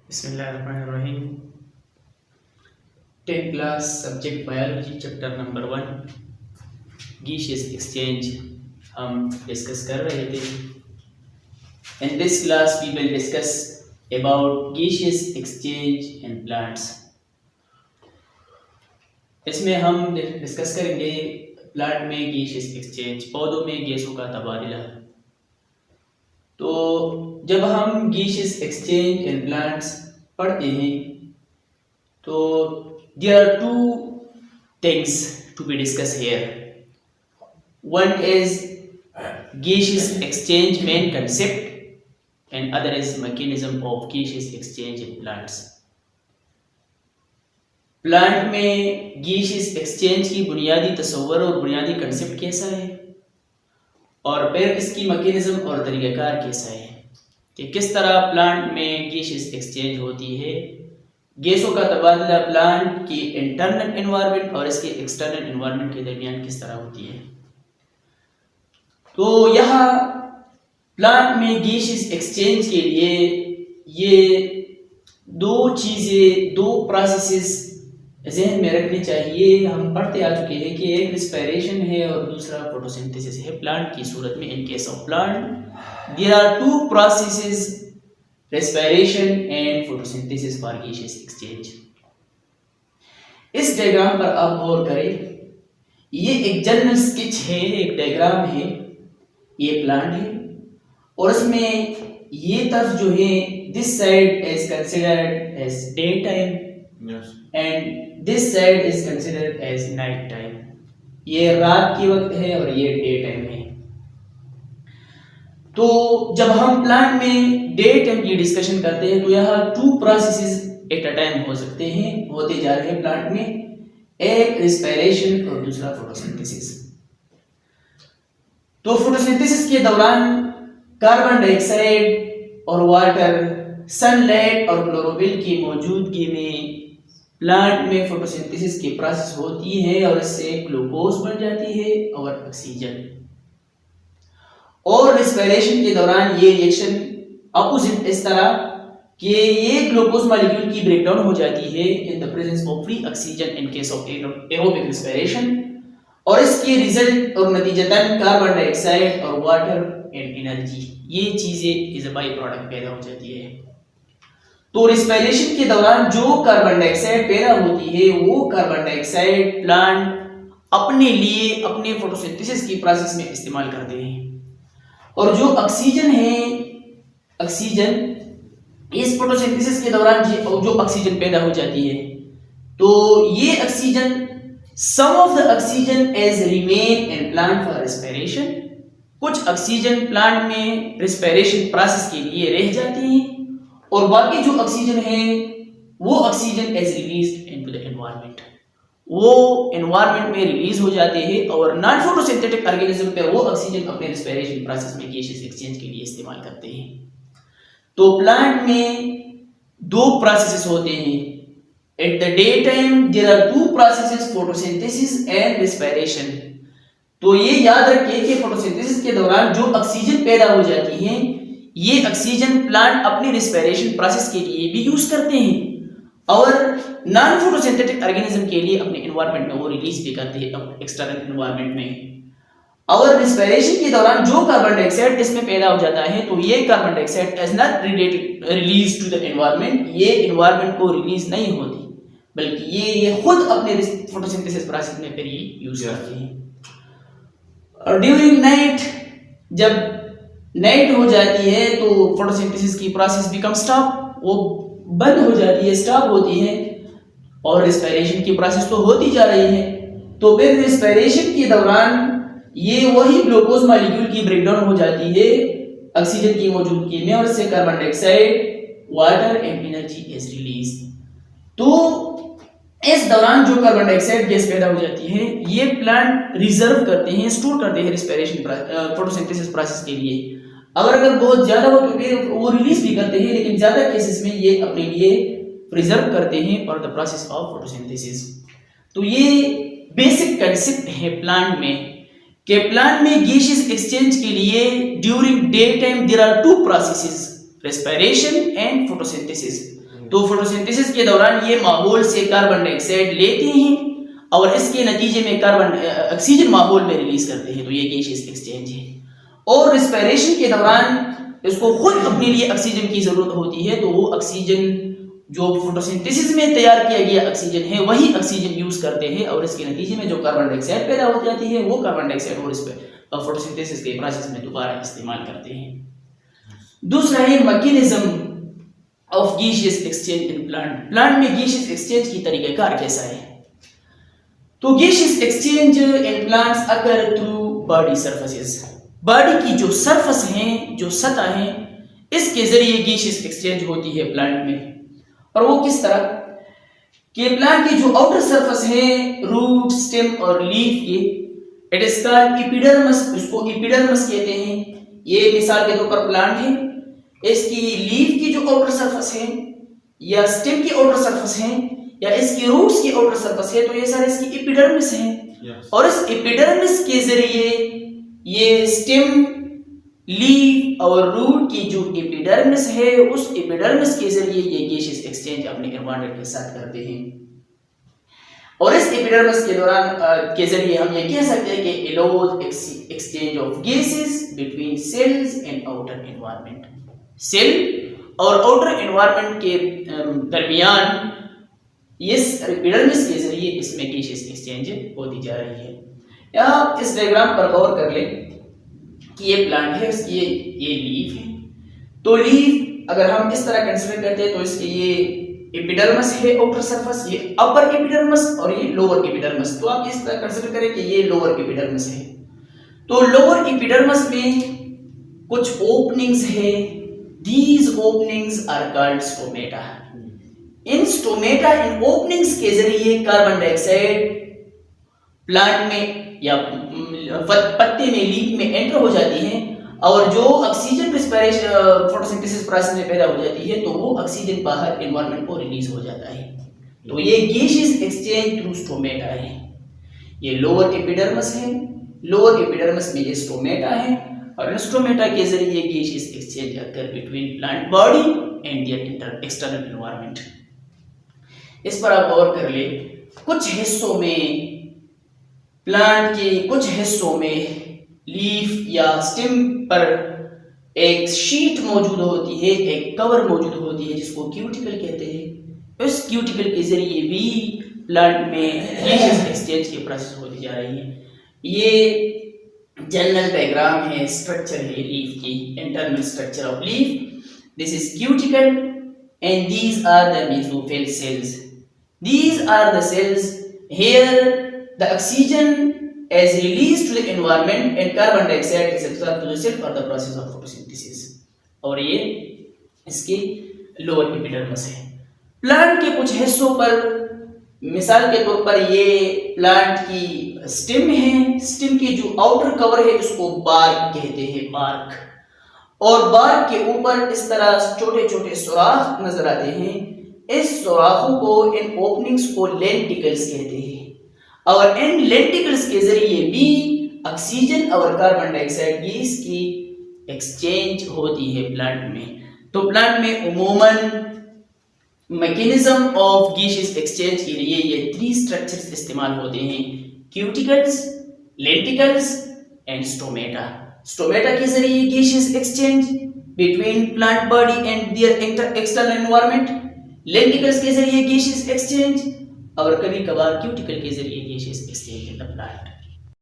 बिस्मिल्लाहिर्रहमानिर्रहीम। 10th class subject biology chapter number 1 gaseous exchange हम discuss कर रहे थे। In this class we will discuss about gaseous exchange in plants. इसमें हम डिस्कस करेंगे प्लांट में गैसियस एक्सचेंज, पौधों में गैसों का तबादला। तो जब हम गैसियस एक्सचेंज इन प्लांट्स पढ़ते हैं तो there are two things to be discussed here. One is gaseous exchange main concept and other is mechanism of gaseous exchange in plants. Plant में गैसियस एक्सचेंज की बुनियादी तस्वर और बुनियादी कंसेप्ट कैसा है और फिर इसकी मैकेनिज्म और तरीक़ाकार कैसा है कि किस तरह प्लांट में गैसियस एक्सचेंज होती है, गैसों का तबादला प्लांट की इंटरनल एनवायरनमेंट और इसके एक्सटर्नल एनवायरनमेंट के दरमियान किस तरह होती है। तो यहाँ प्लांट में गैसियस एक्सचेंज के लिए ये दो चीज़ें, दो प्रोसेसेस ज़हन में रखनी चाहिए। हम पढ़ते आ चुके हैं कि एक रिस्पायरेशन है और दूसरा फोटोसिंथेसिस है प्लांट की सूरत में। In case of plant there are two processes, respiration and photosynthesis for gaseous exchange। इस डायग्राम पर आप गौर करें, ये एक जनरल स्केच है, एक डायग्राम है, ये प्लांट है और इसमें ये तरफ जो है this side is considered as day time and this side is considered as night time. ये रात की वक्त है और ये डे टाइम है। तो जब हम प्लांट में डे टाइम की डिस्कशन करते हैं तो यहाँ two processes at a time हो सकते हैं, होते जा रहे हैं प्लांट में, एक रिस्पायरेशन और दूसरा फोटोसिंथेसिस। तो फोटोसिंथेसिस के दौरान कार्बन डाइऑक्साइड और वाटर, सनलाइट और क्लोरोफिल की मौजूदगी में प्लांट में फोटोसिंथेसिस की प्रोसेस होती है और इससे ग्लूकोज बन जाती है और ऑक्सीजन। और रिस्पायरेशन के दौरान ये रिएक्शन अपोजिट इस तरह कि ये ग्लूकोज मॉलिक्यूल की ब्रेकडाउन हो जाती है in the presence of free oxygen in case of aerobic respiration और इसके रिजल्ट और नतीजतन कार्बन डाइऑक्साइड और वाटर एंड एनर्जी, ये चीजें इज अ बाई प्रोडक्ट पैदा हो जाती है। तो रिस्पायरेशन के दौरान जो कार्बन डाइऑक्साइड पैदा होती है वो कार्बन डाइऑक्साइड प्लांट अपने लिए अपने फोटोसिंथेसिस की प्रोसेस में इस्तेमाल करते हैं और जो ऑक्सीजन है, ऑक्सीजन इस फोटोसिंथेसिस के दौरान जो ऑक्सीजन पैदा हो जाती है तो ये oxygen, some of the oxygen is remain in plant for respiration. कुछ ऑक्सीजन प्लांट में रिस्पायरेशन प्रोसेस के लिए रह जाती है और बाकी जो ऑक्सीजन है वो oxygen is released into the environment, वो एनवायरनमेंट में रिलीज हो जाते हैं और नॉन फोटोसिंथेटिक ऑर्गेनिज्म पे वो ऑक्सीजन अपने रिस्पायरेशन प्रोसेस में गैसियस एक्सचेंज के लिए इस्तेमाल करते हैं। तो प्लांट में दो प्रोसेसेस होते हैं। At the day time there are two processes, photosynthesis and respiration. तो ये याद रखिए कि फोटोसिंथेसिस के दौरान जो ऑक्सीजन पैदा हो जाती है ये ऑक्सीजन प्लांट अपनी रिस्पायरेशन प्रोसेस के लिए भी यूज करते हैं और नॉन फोटोसिंथेटिक ऑर्गेनिज्म के लिए अपने एनवायरनमेंट में वो रिलीज भी करते हैं एक्सटर्नल एनवायरनमेंट में। और रिस्पायरेशन के दौरान जो कार्बन डाइऑक्साइड इसमें पैदा हो जाता है तो ये carbon dioxide is not release to the environment, ये एनवायरनमेंट को रिलीज नहीं होती बल्कि ये खुद अपने फोटोसिंथेसिस प्रोसेस में फिर यूज करते हैं। और ड्यूरिंग नाइट, जब नाइट हो जाती है तो फोटोसिंथेसिस की प्रोसेस बिकम स्टॉप, वो बंद हो जाती है, स्टॉप होती है और रिस्पायरेशन की प्रोसेस तो होती जा रही है। तो फिर रिस्पायरेशन के दौरान ये वही ग्लूकोज मॉलिक्यूल की ब्रेकडाउन हो जाती है ऑक्सीजन की मौजूदगी में और इससे carbon dioxide, water and energy is release. तो इस दौरान जो कार्बन डाइऑक्साइड गैस पैदा हो जाती है ये प्लांट रिजर्व करते हैं, स्टोर करते हैं रिस्पायरेशन फोटोसिंथेसिस प्रोसेस के लिए। अगर बहुत ज्यादा हो तो फिर वो रिलीज भी करते हैं, लेकिन ज्यादा केसेस में ये अपने लिए प्रिजर्व करते हैं for the process of photosynthesis. तो ये बेसिक कंसेप्ट है प्लांट में कि प्लांट में गैसियस एक्सचेंज के लिए during day time there are two processes, respiration and photosynthesis। तो फोटोसिंथेसिस के दौरान ये माहौल से कार्बन डाइऑक्साइड लेते हैं और इसके नतीजे में कार्बन ऑक्सीजन माहौल में रिलीज करते हैं, तो ये गैसियस एक्सचेंज है। और रिस्पिरेशन के दौरान इसको खुद अपने लिए ऑक्सीजन की जरूरत होती है, तो वो ऑक्सीजन जो फोटोसिंथेसिस में तैयार किया गया ऑक्सीजन है वही ऑक्सीजन यूज करते हैं और इसके नतीजे में जो कार्बन डाइऑक्साइड पैदा हो जाती है वो कार्बन डाइऑक्साइड और इस पर फोटोसिंथेसिस के प्रोसेस में दोबारा इस्तेमाल करते हैं। दूसरा है mechanism of gaseous exchange in plant. Plant में गैसियस एक्सचेंज की तरीकाकार कैसा है? तो gaseous exchange in plants occur through body surfaces. Body की जो सरफेस हैं, जो सतह हैं, इसके जरिए गैसियस एक्सचेंज होती है प्लांट में। और वो किस तरह कि प्लांट की जो आउटर सरफेस है रूट, स्टेम और लीफ की, इट इज कॉल्ड एपिडर्मिस, इसको एपिडर्मिस कहते हैं। ये मिसाल के तौर पर प्लांट है, इसकी लीफ की जो आउटर सरफेस है या स्टेम की आउटर सरफेस है या इसकी रूट्स की आउटर सरफेस है, तो ये सारे इसकी एपिडर्मिस है। और इस एपिडर्मिस के जरिए ये स्टेम, लीफ और रूट की जो एपिडर्मिस है उस एपिडर्मिस के जरिए ये गैसियस एक्सचेंज अपने एनवायरनमेंट के साथ करते हैं। और इस एपिडर्मिस के दौरान के जरिए हम ये कह सकते हैं कि allows exchange of gases between cells and outer environment. Cell और आउटर एनवायरनमेंट के दरमियान इस एपिडर्मिस के जरिए इसमें गैसियस एक्सचेंज होती जा रही है। आप इस डायग्राम पर गौर कर लें कि ये प्लांट है, ये लीफ है। तो लीफ अगर हम इस तरह कंसीडर करते हैं तो इसके ये एपिडर्मिस है आउटर सरफेस, ये अपर एपिडर्मिस और ये लोअर एपिडर्मिस। तो आप इस तरह कंसीडर करें कि ये लोअर एपिडर्मिस है। तो लोअर एपिडर्मिस में कुछ ओपनिंग्स है, these openings are called stomata. इन स्टोमेटा, इन ओपनिंग्स के जरिए कार्बन डाइऑक्साइड प्लांट में या पत्ते में, लीफ में एंटर हो जाती है और जो ऑक्सीजन रिस्पिरेशन फोटोसिंथेसिस प्रोसेस में पैदा हो जाती है तो वो ऑक्सीजन बाहर एनवायरनमेंट को रिलीज हो जाता है। तो ये गैसियस एक्सचेंज थ्रू स्टोमेटा है। ये लोअर एपिडर्मिस है, लोअर एपिडर्मिस में ये स्टोमेटा है और स्टोमेटा के जरिए gaseous exchange occur between plant body and their external environment. इस पर आप गौर कर ले, कुछ हिस्सों में प्लांट के कुछ हिस्सों में लीफ या स्टेम पर एक शीट मौजूद होती है, एक कवर मौजूद होती है जिसको क्यूटिकल कहते हैं। इस क्यूटिकल के जरिए भी प्लांट में गैसियस एक्सचेंज की प्रोसेस होती जा रही है। ये जनरल डायग्राम है, स्ट्रक्चर है लीफ की, internal structure of leaf. This is cuticle and these are the mesophyll cells. These are the cells. Here the oxygen is released to the environment and carbon dioxide is absorbed to the cell for the process of photosynthesis. और ये इसकी lower epidermis है। Plant के कुछ हिस्सों पर, मिसाल के तौर पर ये प्लांट की स्टेम है, स्टेम की जो आउटर कवर है उसको बार्क कहते हैं, बार्क। और बार्क के ऊपर इस तरह छोटे छोटे सुराख नजर आते हैं। इस सुराखों को, इन ओपनिंग्स को लेंटिकल्स कहते हैं और इन लेंटिकल्स के जरिए भी ऑक्सीजन और कार्बन डाइऑक्साइड गैस की एक्सचेंज होती है प्लांट में। तो प्लांट में उमूमन मैकेनिज्म ऑफ गैसियस एक्सचेंज के लिए ये 3 स्ट्रक्चर्स इस्तेमाल होते हैं, cuticles, lenticels and stomata. Stomata के जरिए gaseous exchange between plant body and their external environment, lenticels के जरिए गैसियस एक्सचेंज और कभी कभार क्यूटिकल के जरिए gaseous exchange in the plant.